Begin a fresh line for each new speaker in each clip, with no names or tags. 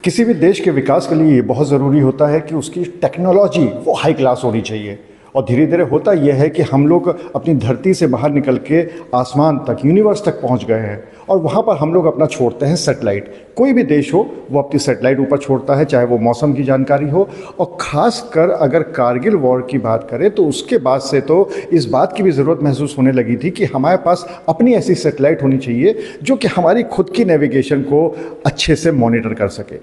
किसी भी देश के विकास के लिए ये बहुत ज़रूरी होता है कि उसकी टेक्नोलॉजी वो हाई क्लास होनी चाहिए। और धीरे धीरे होता यह है कि हम लोग अपनी धरती से बाहर निकल के आसमान तक, यूनिवर्स तक पहुंच गए हैं और वहाँ पर हम लोग अपना छोड़ते हैं सैटेलाइट। कोई भी देश हो वो अपनी सैटेलाइट ऊपर छोड़ता है, चाहे वो मौसम की जानकारी हो। और ख़ास कर अगर कारगिल वॉर की बात करें तो उसके बाद से तो इस बात की भी ज़रूरत महसूस होने लगी थी कि हमारे पास अपनी ऐसी सैटेलाइट होनी चाहिए जो कि हमारी खुद की नेविगेशन को अच्छे से मॉनिटर कर सके।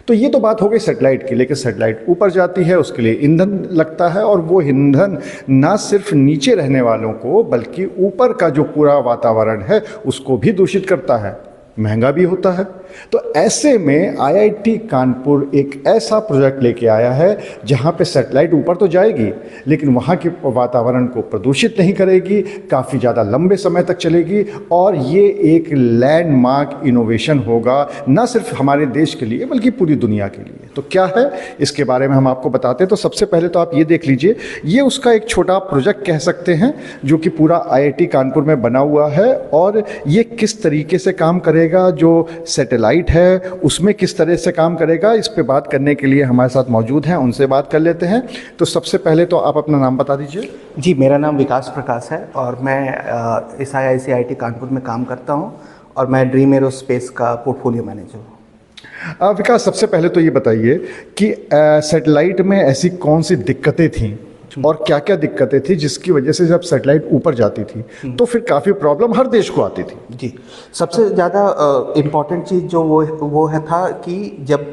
तो ये तो बात हो गई सैटेलाइट की, लेकिन सैटेलाइट ऊपर जाती है, उसके लिए ईंधन लगता है और वो ईंधन ना सिर्फ नीचे रहने वालों को बल्कि ऊपर का जो पूरा वातावरण है उसको भी दूषित करता है, महंगा भी होता है। तो ऐसे में आईआईटी कानपुर एक ऐसा प्रोजेक्ट लेके आया है जहाँ पे सैटेलाइट ऊपर तो जाएगी लेकिन वहाँ के वातावरण को प्रदूषित नहीं करेगी, काफ़ी ज़्यादा लंबे समय तक चलेगी। और ये एक लैंडमार्क इनोवेशन होगा न सिर्फ हमारे देश के लिए बल्कि पूरी दुनिया के लिए। तो क्या है इसके बारे में हम आपको बताते हैं। तो सबसे पहले तो आप ये देख लीजिए, ये उसका एक छोटा प्रोजेक्ट कह सकते हैं जो कि पूरा आईआईटी कानपुर में बना हुआ है। और ये किस तरीके से काम करेगा, जो सैटेलाइट है उसमें किस तरह से काम करेगा, इस पे बात करने के लिए हमारे साथ मौजूद हैं, उनसे बात कर लेते हैं। तो सबसे पहले तो आप अपना नाम बता दीजिए।
जी, मेरा नाम विकास प्रकाश है और मैं इस आईआईटी कानपुर में काम करता हूं और मैं ड्रीम एरोस्पेस का पोर्टफोलियो मैनेजर हूं।
विकास, सबसे पहले तो ये बताइए कि सैटेलाइट में ऐसी कौन सी दिक्कतें थीं और क्या क्या दिक्कतें थी जिसकी वजह से जब सैटेलाइट ऊपर जाती थी तो फिर काफ़ी प्रॉब्लम हर देश को आती थी।
जी, सबसे ज़्यादा इम्पॉर्टेंट चीज़ जो वो है था कि जब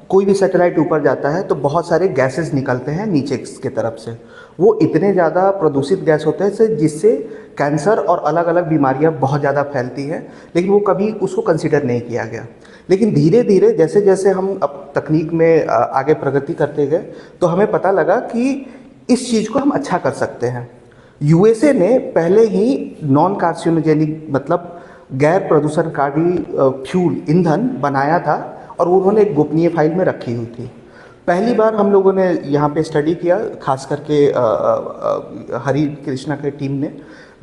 कोई भी सैटेलाइट ऊपर जाता है तो बहुत सारे गैसेस निकलते हैं नीचे की तरफ से। वो इतने ज़्यादा प्रदूषित गैस होते हैं जिससे कैंसर और अलग अलग बीमारियां बहुत ज़्यादा फैलती हैं, लेकिन वो कभी उसको कंसीडर नहीं किया गया। लेकिन धीरे धीरे जैसे जैसे हम अब तकनीक में आगे प्रगति करते गए तो हमें पता लगा कि इस चीज़ को हम अच्छा कर सकते हैं। यूएसए ने पहले ही नॉन कार्सिनोजेनिक मतलब गैर प्रदूषणकारी फ्यूल ईंधन बनाया था और उन्होंने एक गोपनीय फाइल में रखी हुई थी। पहली बार हम लोगों ने यहाँ पे स्टडी किया, खास करके हरि कृष्णा की टीम ने,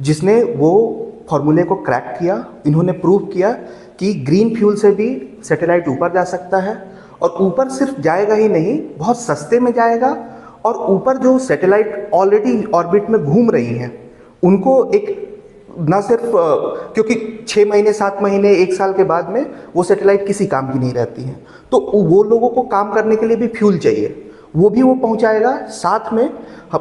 जिसने वो फॉर्मूले को क्रैक किया। इन्होंने प्रूव किया कि ग्रीन फ्यूल से भी सैटेलाइट ऊपर जा सकता है और ऊपर सिर्फ जाएगा ही नहीं, बहुत सस्ते में जाएगा। और ऊपर जो सैटेलाइट ऑलरेडी ऑर्बिट में घूम रही हैं उनको एक ना सिर्फ क्योंकि 6 महीने 7 महीने 1 साल के बाद में वो सैटेलाइट किसी काम की नहीं रहती हैं, तो वो लोगों को काम करने के लिए भी फ्यूल चाहिए, वो भी वो पहुंचाएगा। साथ में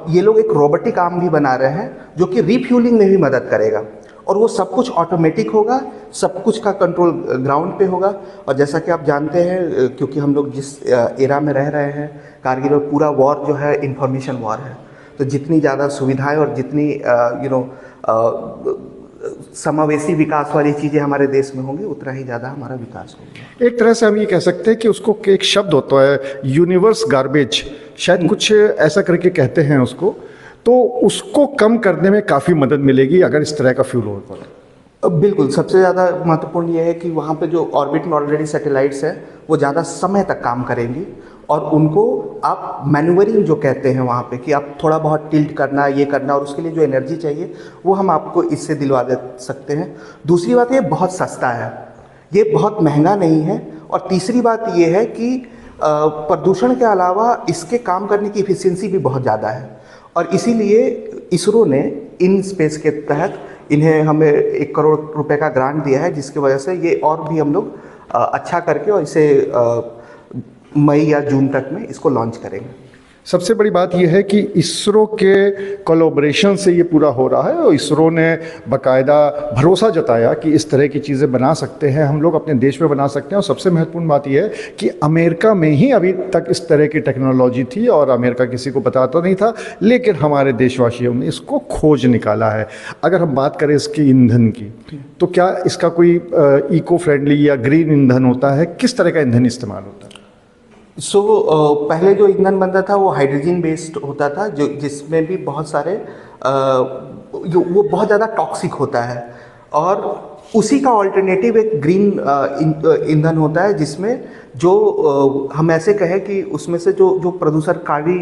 ये लोग एक रोबोटिक आर्म भी बना रहे हैं जो कि रिफ्यूलिंग में भी मदद करेगा और वो सब कुछ ऑटोमेटिक होगा, सब कुछ का कंट्रोल ग्राउंड पे होगा। और जैसा कि आप जानते हैं, क्योंकि हम लोग जिस एरा में रह रहे हैं, कारगिल और पूरा वॉर जो है इंफॉर्मेशन वॉर है, तो जितनी ज़्यादा सुविधाएं और जितनी समावेशी विकास वाली चीज़ें हमारे देश में होंगी उतना ही ज़्यादा हमारा विकास होगा।
एक तरह से हम ये कह सकते हैं कि उसको एक शब्द होता है यूनिवर्स गार्बेज, शायद कुछ ऐसा करके कहते हैं उसको, तो उसको कम करने में काफ़ी मदद मिलेगी अगर इस तरह का फ्यूल हो।
बिल्कुल, सबसे ज़्यादा महत्वपूर्ण ये है कि वहाँ पे जो ऑर्बिट में ऑलरेडी सैटेलाइट्स हैं वो ज़्यादा समय तक काम करेंगी और उनको आप मैन्यूवरिंग जो कहते हैं वहाँ पे कि आप थोड़ा बहुत टिल्ट करना, ये करना, और उसके लिए जो एनर्जी चाहिए वो हम आपको इससे दिलवा दे सकते हैं। दूसरी बात, ये बहुत सस्ता है, ये बहुत महंगा नहीं है। और तीसरी बात ये है कि प्रदूषण के अलावा इसके काम करने की एफिशिएंसी भी बहुत ज़्यादा है और इसीलिए इसरो ने इन स्पेस के तहत इन्हें हमें 1 करोड़ रुपए का ग्रांट दिया है, जिसकी वजह से ये और भी हम लोग अच्छा करके और इसे मई या जून तक में इसको लॉन्च करेंगे।
सबसे बड़ी बात यह है कि इसरो के कोलैबोरेशन से ये पूरा हो रहा है और इसरो ने बाकायदा भरोसा जताया कि इस तरह की चीज़ें बना सकते हैं, हम लोग अपने देश में बना सकते हैं। और सबसे महत्वपूर्ण बात यह है कि अमेरिका में ही अभी तक इस तरह की टेक्नोलॉजी थी और अमेरिका किसी को बताता नहीं था, लेकिन हमारे देशवासियों ने इसको खोज निकाला है। अगर हम बात करें इसके ईंधन की, तो क्या इसका कोई इको फ्रेंडली या ग्रीन ईंधन होता है, किस तरह का ईंधन इस्तेमाल होता है?
पहले जो ईंधन बनता था वो हाइड्रोजन बेस्ड होता था, जो जिसमें भी बहुत सारे वो बहुत ज़्यादा टॉक्सिक होता है। और उसी का ऑल्टरनेटिव एक ग्रीन ईंधन होता है जिसमें जो हम ऐसे कहें कि उसमें से जो प्रदूषणकारी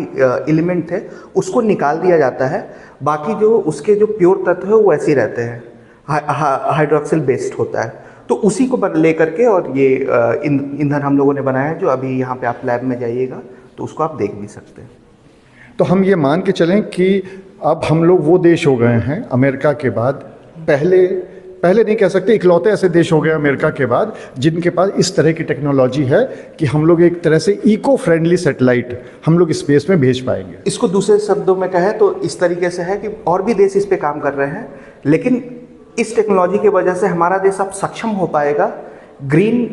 एलिमेंट थे उसको निकाल दिया जाता है, बाकी जो उसके जो प्योर तत्व है वो ऐसे ही रहते हैं, हाइड्रोक्सिल बेस्ड होता है। तो उसी को ले करके और ये ईंधन हम लोगों ने बनाया है, जो अभी यहाँ पे आप लैब में जाइएगा तो उसको आप देख भी सकते हैं।
तो हम ये मान के चलें कि अब हम लोग वो देश हो गए हैं अमेरिका के बाद, पहले नहीं कह सकते, इकलौते ऐसे देश हो गए अमेरिका के बाद जिनके पास इस तरह की टेक्नोलॉजी है कि हम लोग एक तरह से इको फ्रेंडली सैटेलाइट हम लोग स्पेस में भेज पाएंगे।
इसको दूसरे शब्दों में कहें तो इस तरीके से है कि और भी देश इस पे काम कर रहे हैं, लेकिन इस टेक्नोलॉजी की वजह से हमारा देश अब सक्षम हो पाएगा ग्रीन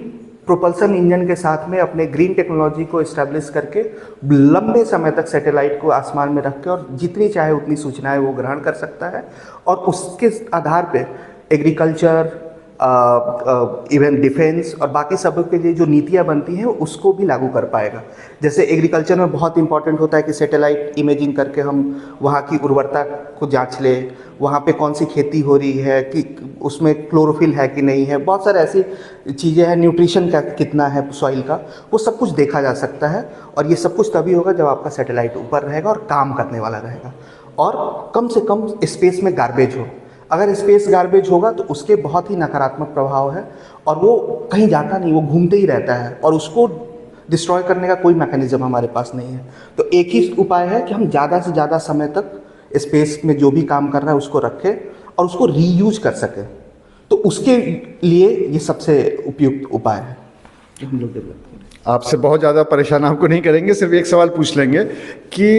प्रोपल्सन इंजन के साथ में अपने ग्रीन टेक्नोलॉजी को इस्टेब्लिश करके लंबे समय तक सैटेलाइट को आसमान में रख के और जितनी चाहे उतनी सूचनाएं वो ग्रहण कर सकता है, और उसके आधार पे एग्रीकल्चर, इवन डिफेंस और बाकी सब के लिए जो नीतियाँ बनती हैं उसको भी लागू कर पाएगा। जैसे एग्रीकल्चर में बहुत इंपॉर्टेंट होता है कि सैटेलाइट इमेजिंग करके हम वहाँ की उर्वरता को जांच लें, वहाँ पे कौन सी खेती हो रही है, कि उसमें क्लोरोफिल है कि नहीं है, बहुत सारे ऐसी चीज़ें हैं, न्यूट्रिशन का कितना है सॉइल का, वो सब कुछ देखा जा सकता है। और ये सब कुछ तभी होगा जब आपका सैटेलाइट ऊपर रहेगा और काम करने वाला रहेगा, और कम से कम स्पेस में गार्बेज हो। अगर स्पेस गार्बेज होगा तो उसके बहुत ही नकारात्मक प्रभाव है, और वो कहीं जाता नहीं, वो घूमते ही रहता है, और उसको डिस्ट्रॉय करने का कोई मैकेनिज्म हमारे पास नहीं है। तो एक ही उपाय है कि हम ज़्यादा से ज़्यादा समय तक स्पेस में जो भी काम कर रहा है उसको रखें और उसको रीयूज कर सकें। तो उसके लिए ये सबसे उपयुक्त उपाय है जो हम लोग डेवलप करें।
आपसे बहुत ज़्यादा परेशान आपको नहीं करेंगे, सिर्फ एक सवाल पूछ लेंगे कि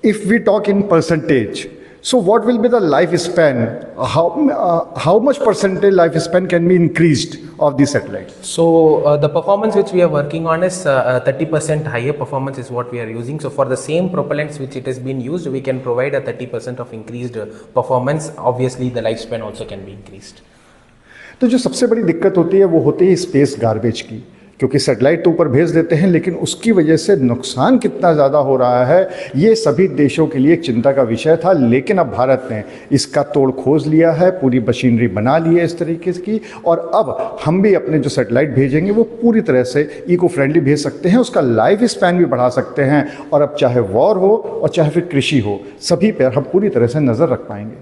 if we talk in percentage, so what will be the lifespan? How much percentage lifespan can be increased of the satellite?
So the performance which we are working on is 30% higher performance is what we are using. So for the same propellants which it has been used, we can provide a 30% of increased performance. Obviously the lifespan also can be increased.
तो जो सबसे बड़ी दिक्कत होती है वो होती है स्पेस गार्बेज की, क्योंकि सैटेलाइट तो ऊपर भेज देते हैं लेकिन उसकी वजह से नुकसान कितना ज़्यादा हो रहा है ये सभी देशों के लिए एक चिंता का विषय था। लेकिन अब भारत ने इसका तोड़ खोज लिया है, पूरी मशीनरी बना ली है इस तरीके की, और अब हम भी अपने जो सैटेलाइट भेजेंगे वो पूरी तरह से इको फ्रेंडली भेज सकते हैं, उसका लाइफ स्पैन भी बढ़ा सकते हैं, और अब चाहे वॉर हो और चाहे फिर कृषि हो, सभी पर हम पूरी तरह से नज़र रख पाएंगे।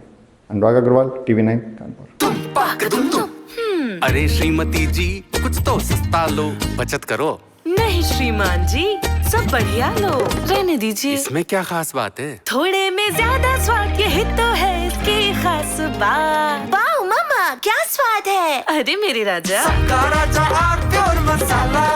अनुराग अग्रवाल, TV9 कानपुर।
अरे श्रीमती जी कुछ तो सस्ता लो, बचत करो।
नहीं श्रीमान जी, सब बढ़िया लो, रहने दीजिए।
इसमें क्या खास बात है?
थोड़े में ज्यादा स्वाद, यही तो है इसकी खास बात। वाओ मामा, क्या स्वाद है। अरे मेरे राजा,
राजा और प्योर मसाला।